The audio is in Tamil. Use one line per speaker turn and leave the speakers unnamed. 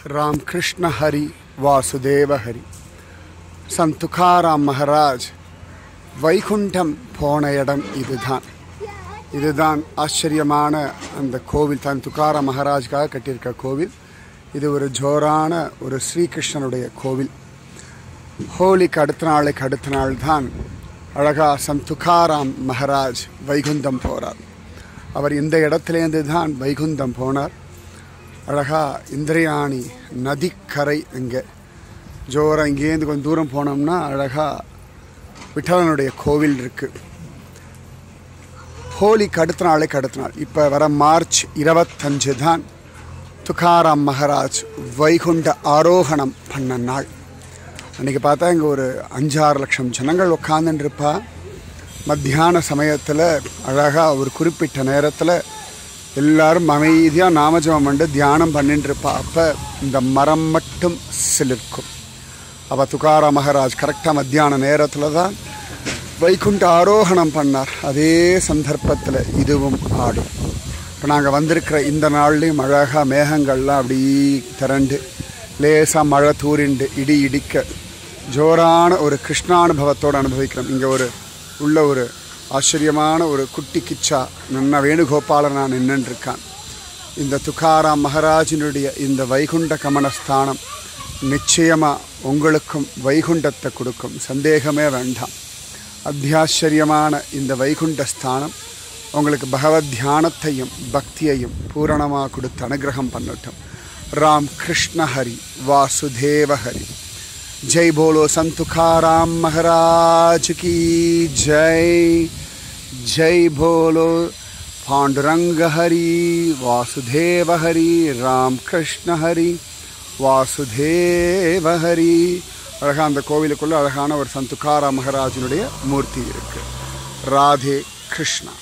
राम कृष्ण हरि वासुदेव हरि संत तुकाराम महाराज வைகுண்டம் போன இடம் இதுதான் ஆச்சரியமான அந்த கோவில் தான் துக்காராம் மகாராஜ்காக கட்டியிருக்க கோவில். இது ஒரு ஜோரான ஒரு ஸ்ரீகிருஷ்ணனுடைய கோவில். ஹோலிக்கு அடுத்த நாள் தான் அழகா சந்த் துக்காராம் மகாராஜ் வைகுண்டம் போகிறார். அவர் இந்த இடத்துலேருந்து தான் வைகுண்டம் போனார். அழகா இந்திரயாணி நதிக்கரை இங்கே ஜோரம் இங்கேருந்து கொஞ்சம் தூரம் போனோம்னா அழகா விட்டலனுடைய கோவில் இருக்குது. ஹோலிக்கு அடுத்த நாள் இப்போ வர மார்ச் 25 தான் துக்காராம் மகாராஜ் வைகுண்ட ஆரோகணம் பண்ண நாள். அன்றைக்கி பார்த்தா இங்கே ஒரு 5-6 லட்சம் ஜனங்கள் உட்காந்துருப்பா. மத்தியான சமயத்தில் அழகாக ஒரு குறிப்பிட்ட நேரத்தில் எல்லாரும் அமைதியாக நாமஜபம் பண்ணி தியானம் பண்ணிட்டுருப்பா. அப்போ இந்த மரம் மட்டும் சிலிர்க்கும். அவள் துக்காராம் மகாராஜ் கரெக்டாக மத்தியான நேரத்தில் தான் வைகுண்ட ஆரோகணம் பண்ணார். அதே சந்தர்ப்பத்தில் இதுவும் ஆடும். இப்போ நாங்கள் வந்திருக்கிற இந்த நாள்லேயும் அழகாக மேகங்கள்லாம் அப்படி திரண்டு லேசாக மழை தூரிண்டு இடி இடிக்க ஜோரான ஒரு கிருஷ்ணானுபவத்தோடு அனுபவிக்கிறோம். இங்கே உள்ள ஒரு ஆச்சரியமான ஒரு குட்டி கிச்சா நன்ன வேணுகோபாலன் நான் நின்றுருக்கான். இந்த துக்காராம் மகாராஜினுடைய இந்த வைகுண்ட கமனஸ்தானம் நிச்சயமாக உங்களுக்கும் வைகுண்டத்தை கொடுக்கும், சந்தேகமே வேண்டாம். அத்தியாச்சரியமான இந்த வைகுண்ட ஸ்தானம் உங்களுக்கு பகவத் தியானத்தையும் பக்தியையும் பூரணமாக கொடுத்து அனுகிரகம் பண்ணட்டும். ராம் கிருஷ்ண ஹரி வாசுதேவ ஹரி. ஜெய் போலோ சந்த் துக்காராம் மகாராஜ் கி ஜெய். ஜெய் போலோ பாண்டுரங்க ஹரி வாசுதேவ ஹரி. ராம் கிருஷ்ண ஹரி வாசுதேவ ஹரி. அழகாக அந்த கோவிலுக்குள்ளே அழகான ஒரு சந்த் துக்காராம் மகாராஜனுடைய மூர்த்தி இருக்குது. ராதே கிருஷ்ணா.